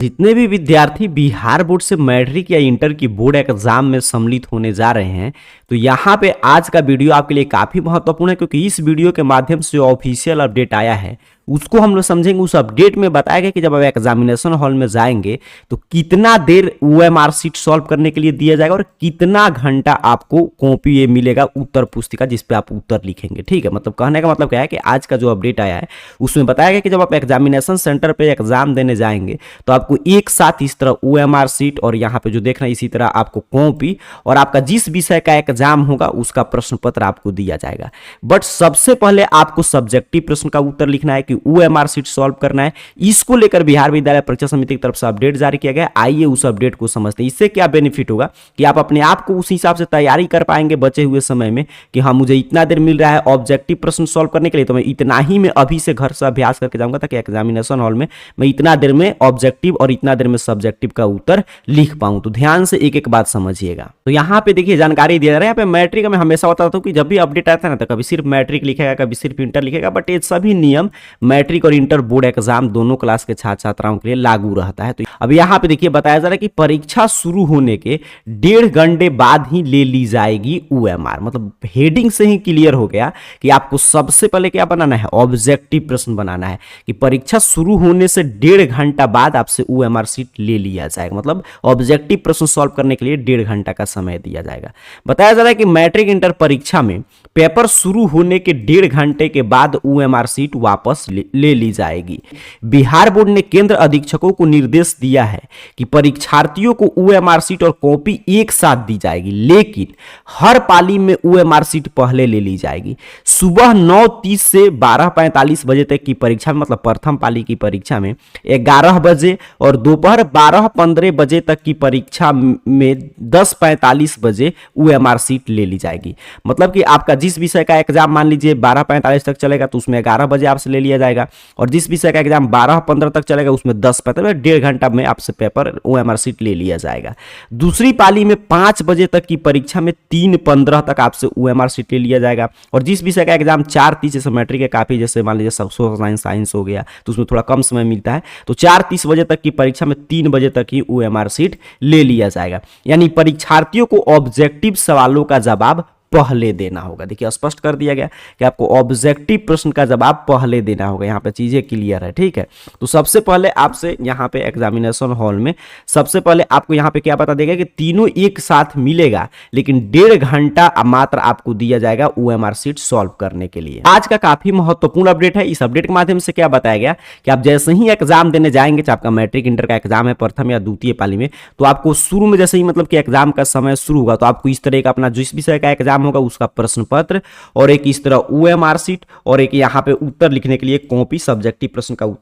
जितने भी विद्यार्थी बिहार बोर्ड से मैट्रिक या इंटर की बोर्ड एग्जाम में सम्मिलित होने जा रहे हैं, तो यहाँ पे आज का वीडियो आपके लिए काफ़ी महत्वपूर्ण है, क्योंकि इस वीडियो के माध्यम से जो ऑफिशियल अपडेट आया है उसको हम लोग समझेंगे। उस अपडेट में बताया गया कि जब आप एग्जामिनेशन हॉल में जाएंगे तो कितना देर ओएमआर शीट सॉल्व करने के लिए दिया जाएगा और कितना घंटा आपको कॉपी ये मिलेगा उत्तर पुस्तिका जिस पे आप उत्तर लिखेंगे। ठीक है, मतलब कहने का मतलब क्या है कि आज का जो अपडेट आया है उसमें बताया गया कि जब आप एग्जामिनेशन सेंटर पे एग्जाम देने जाएंगे तो आपको एक साथ इस तरह ओएमआर शीट और यहाँ पे जो देख रहे हैं इसी तरह आपको कॉपी और आपका जिस विषय का एग्जाम होगा उसका प्रश्न पत्र आपको दिया जाएगा। बट सबसे पहले आपको सब्जेक्टिव प्रश्न का उत्तर लिखना है कि ओएमआर शीट सॉल्व करना है। इसको लेकर बिहार विद्यालय परीक्षा समिति की तरफ से अपडेट जारी किया गया। आइए उस अपडेट को समझते हैं। इससे क्या बेनिफिट होगा कि आप अपने आप को उस हिसाब से तैयारी कर पाएंगे बचे हुए समय में कि हाँ मुझे इतना देर मिल रहा है ऑब्जेक्टिव प्रश्न सॉल्व करने के लिए, तो मैं इतना ही में अभी से घर से अभ्यास करके जाऊंगा ताकि एग्जामिनेशन हॉल में मैं इतना देर में ऑब्जेक्टिव और इतना देर में सब्जेक्टिव का उत्तर लिख पाऊं। तो ध्यान से एक एक बात समझिएगा। तो यहाँ पे देखिए जानकारी दिया जा रहा है। यहाँ पे मैट्रिक में हमेशा बताता हूँ कि जब भी अपडेट आता है ना तो कभी सिर्फ मैट्रिक लिखेगा कभी सिर्फ इंटर लिखेगा, बट ये सभी नियम मैट्रिक और इंटर बोर्ड एग्जाम दोनों क्लास के छात्र छात्राओं के लिए लागू रहता है। तो अब यहाँ पे देखिए बताया जा रहा है कि परीक्षा शुरू होने के 1.5 घंटे बाद ही ले ली जाएगी ओएमआर। मतलब हेडिंग से ही क्लियर हो गया कि आपको सबसे पहले क्या बनाना है, ऑब्जेक्टिव प्रश्न बनाना है कि परीक्षा शुरू होने से 1.5 घंटा बाद आपसे ओएमआर शीट ले लिया जाएगा। मतलब ऑब्जेक्टिव प्रश्न सॉल्व करने के लिए 1.5 घंटा का समय दिया जाएगा। बताया जा रहा है कि मैट्रिक इंटर परीक्षा में पेपर शुरू होने के 1.5 घंटे के बाद ओएमआर शीट वापस ले ली जाएगी। बिहार बोर्ड ने केंद्र अधीक्षकों को निर्देश दिया है कि परीक्षार्थियों को ओएमआर शीट और कॉपी एक साथ दी जाएगी, लेकिन हर पाली में ओएमआर शीट पहले ले ली जाएगी। सुबह 9:30 से 12:45 बजे तक की परीक्षा में, मतलब प्रथम पाली की परीक्षा में 11 बजे और दोपहर 12:15 बजे तक की परीक्षा में 10:45 बजे ओएमआर शीट ले ली जाएगी। मतलब कि आपका जिस विषय का एग्जाम मान लीजिए 12:45 तक चलेगा तो उसमें 11 बजे आपसे ले लिया जाएगा, और जिस विषय का एग्जाम 12:15 तक चलेगा उसमें 10:45 1.5 घंटा में आपसे पेपर ओएमआर शीट ले लिया जाएगा। दूसरी पाली में 5 बजे तक की परीक्षा में 3:15 तक आपसे ओएमआर शीट ले लिया जाएगा, और जिस विषय का एग्जाम 4:30 जैसे मैट्रिक है काफी, जैसे मान लीजिए सोशल साइंस हो गया तो उसमें थोड़ा कम समय मिलता है, तो 4:30 बजे तक की परीक्षा में 3 बजे तक ही ओएमआर शीट ले लिया जाएगा। यानी परीक्षार्थियों को ऑब्जेक्टिव सवालों का जवाब पहले देना होगा। देखिए स्पष्ट कर दिया गया कि आपको ऑब्जेक्टिव प्रश्न का जवाब पहले देना होगा। यहाँ पे चीजें क्लियर है, ठीक है। तो सबसे पहले आपसे यहाँ पे एग्जामिनेशन हॉल में सबसे पहले आपको यहाँ पे क्या बता देगा कि तीनों एक साथ मिलेगा, लेकिन 1.5 घंटा मात्र आपको दिया जाएगा ओएमआर शीट सॉल्व करने के लिए। आज का काफी महत्वपूर्ण अपडेट है। इस अपडेट के माध्यम से क्या बताया गया कि आप जैसे ही एग्जाम देने जाएंगे, चाहे आपका मैट्रिक इंटर का एग्जाम है प्रथम या द्वितीय पाली में, तो आपको शुरू में जैसे ही मतलब कि एग्जाम का समय शुरू होगा तो आपको इस तरह का अपना जिस विषय का एग्जाम होगा उसका प्रश्न पत्र और एक इस तरह ओएमआर शीट और एक यहाँ पे उत्तर लिखने के लिए कॉपी, सब्जेक्टिव प्रश्न का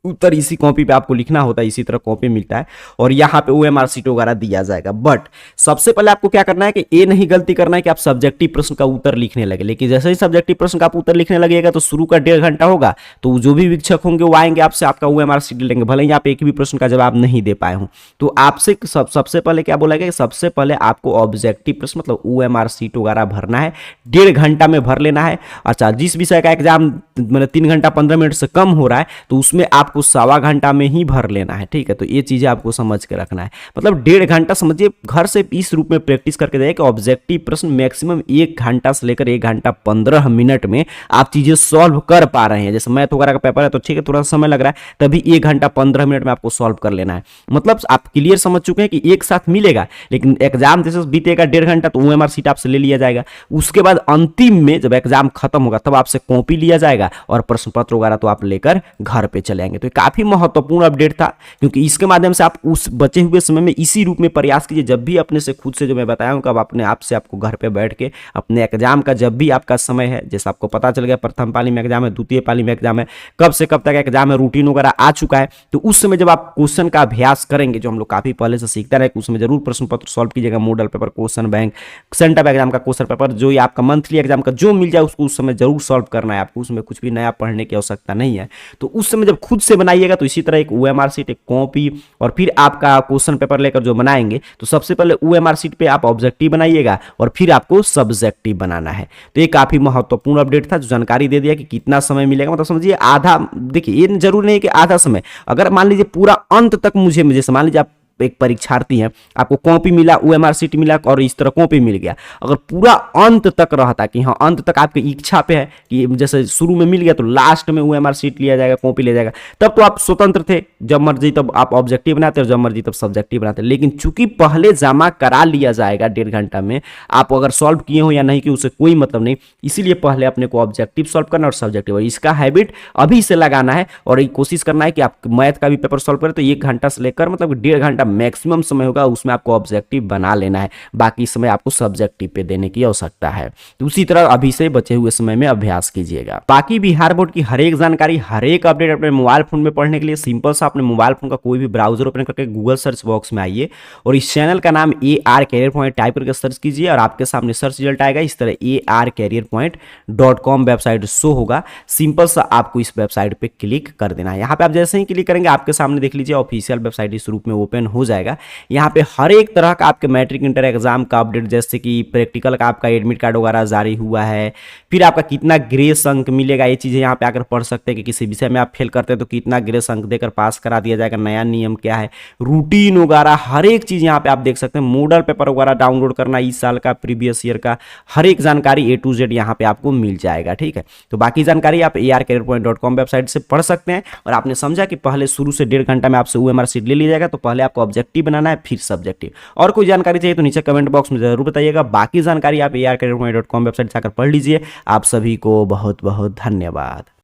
उत्तर इसी कॉपी पे आपको लिखना होता है, इसी तरह कॉपी मिलता है और यहाँ पे ओएमआर शीट वगैरह दिया जाएगा। बट सबसे पहले आपको क्या करना है कि ये नहीं गलती करना है कि आप सब्जेक्टिव प्रश्न का उत्तर लिखने लगे, लेकिन जैसे ही सब्जेक्टिव प्रश्न का आप उत्तर लिखने लगेगा तो शुरू का 1.5 घंटा होगा, तो जो भी वीक्षक होंगे वो आएंगे आपसे आपका ओएमआर शीट लेंगे, भले ही आप एक भी प्रश्न का जवाब नहीं दे पाए हों। तो आपसे सबसे पहले क्या बोला गया कि सबसे पहले आपको ऑब्जेक्टिव प्रश्न मतलब ओएमआर शीट वगैरह भरना है, 1.5 घंटा में भर लेना है। अच्छा, जिस विषय का एग्जाम मतलब 3 घंटा 15 मिनट से कम हो रहा है तो उसमें आपको 1.25 घंटा में ही भर लेना है, ठीक है। तो ये चीजें आपको समझ के रखना है। मतलब 1.5 घंटा समझिए, घर से इस रूप में प्रैक्टिस करके जाइए कि ऑब्जेक्टिव प्रश्न मैक्सिमम 1 घंटा से लेकर 1 घंटा 15 मिनट में आप चीजें सॉल्व कर पा रहे हैं। जैसे मैथ वगैरह का पेपर है तो ठीक है थोड़ा समय लग रहा है, तभी 1 घंटा 15 मिनट में आपको सॉल्व कर लेना है। मतलब आप क्लियर समझ चुके हैं कि एक साथ मिलेगा, लेकिन एग्जाम जैसे बीतेगा 1.5 घंटा तो ओएमआर शीट आपसे ले लिया जाएगा। उसके बाद अंतिम में जब एग्जाम खत्म होगा तब आपसे कॉपी लिया जाएगा और प्रश्न पत्र वगैरह तो आप लेकर घर पे चले आएंगे। तो काफी महत्वपूर्ण अपडेट था, क्योंकि इसके माध्यम से आप उस बचे हुए समय में इसी रूप में प्रयास कीजिए। जब भी अपने से खुद से जो मैं बताया हूं कब अपने आप से आपको घर पे बैठ के अपने एग्जाम का जब भी आपका समय है, जैसे आपको पता चल गया प्रथम पाली में एग्जाम है, द्वितीय पाली में एग्जाम है, कब से कब तक एग्जाम है, रूटीन वगैरह आ चुका है, तो उस समय जब आप क्वेश्चन का अभ्यास करेंगे जो हम लोग काफी पहले से सीखते रहे, उसमें जरूर प्रश्न पत्र सॉल्व कीजिएगा। Model paper, question bank, centre exam का क्वेश्चन पेपर, जो ये आपका मंथली एग्जाम का जो मिल जाए उसको उस समय जरूर सॉल्व करना है आपको। उसमें कुछ भी नया पढ़ने की आवश्यकता नहीं है। तो उस समय जब खुद खुद से बनाइएगा तो इसी तरह एक OMR शीट, एक कॉपी और फिर आपका क्वेश्चन पेपर लेकर जो बनाएंगे तो सबसे पहले OMR शीट पे आप ऑब्जेक्टिव बनाइएगा और फिर आपको सब्जेक्टिव बनाना है। तो ये काफी महत्वपूर्ण अपडेट था जो जानकारी दे दिया कि कितना समय मिलेगा, मतलब समझिए आधा, देखिए ये जरूरी नहीं कि आधा समय, अगर मान लीजिए पूरा अंत तक मुझे जैसे मान लीजिए आप एक परीक्षार्थी हैं, आपको कॉपी मिला, OMR शीट मिला और इस तरह कॉपी मिल गया, अगर पूरा अंत तक रहता कि हाँ अंत तक आपकी इच्छा पे है कि जैसे शुरू में मिल गया तो लास्ट में OMR शीट लिया जाएगा, कॉपी लिया जाएगा, तब तो आप स्वतंत्र थे, जब मर्जी तब आप ऑब्जेक्टिव बनाते और जब मर्जी तब सब्जेक्टिव बनाते। लेकिन चूंकि पहले जमा करा लिया जाएगा 1.5 घंटा में, आप अगर सॉल्व किए हो या नहीं कि उससे कोई मतलब नहीं, इसीलिए पहले अपने को ऑब्जेक्टिव सॉल्व करना और सब्जेक्टिव, और इसका हैबिट अभी से लगाना है और कोशिश करना है कि आप मैथ का भी पेपर सॉल्व करें तो 1 घंटा से लेकर मतलब 1.5 घंटा मैक्सिमम समय होगा, उसमें आपको ऑब्जेक्टिव बना लेना है, बाकी समय आपको सब्जेक्टिव पे देने की आवश्यकता है। तो उसी तरह अभी से बचे हुए समय में अभ्यास कीजिएगा। बाकी बिहार बोर्ड की हर एक जानकारी, हर एक अपडेट अपने मोबाइल फोन में पढ़ने के लिए सिंपल सा अपने मोबाइल फोन का कोई भी ब्राउजर ओपन करके गूगल सर्च बॉक्स में आइए और इस चैनल का नाम AR कैरियर पॉइंट टाइप करके सर्च कीजिए और आपके सामने सर्च रिजल्ट आएगा इस तरह arcareerpoint.com वेबसाइट शो होगा। सिंपल सा आपको इस वेबसाइट पे क्लिक कर देना है। यहाँ पे आप जैसे ही क्लिक करेंगे आपके सामने देख लीजिए ऑफिशियल वेबसाइट इस रूप में ओपन हो जाएगा। यहाँ पे हर एक तरह का आपके मैट्रिक इंटर एग्जाम का अपडेट, जैसे कि प्रैक्टिकल का आपका एडमिट कार्ड वगैरह जारी हुआ है, फिर आपका कितना ग्रेस अंक मिलेगा, ये चीज़ें यहाँ पे आकर पढ़ सकते हैं कि किसी विषय में आप फेल करते हैं तो कितना ग्रेस अंक देकर पास करा दिया जाएगा, नया नियम क्या है, रूटीन वगैरह हर एक चीज़ यहाँ पे आप देख सकते हैं। मॉडल पेपर वगैरह डाउनलोड करना, इस साल का प्रीवियस ईयर का हर एक जानकारी A to Z यहाँ पे आपको मिल जाएगा। ठीक है, तो बाकी जानकारी आप arcareerpoint.com वेबसाइट से पढ़ सकते हैं। और आपने समझा कि पहले शुरू से 1.5 घंटा में आपसे OMR शीट ले लिया जाएगा, तो पहले आपको ऑब्जेक्टिव बनाना है फिर सब्जेक्टिव। और कोई जानकारी चाहिए तो नीचे कमेंट बॉक्स में जरूर बताइएगा। बाकी जानकारी आप arcareerpoint.com वेबसाइट से आकर पढ़ लीजिए। आप सभी को बहुत बहुत धन्यवाद।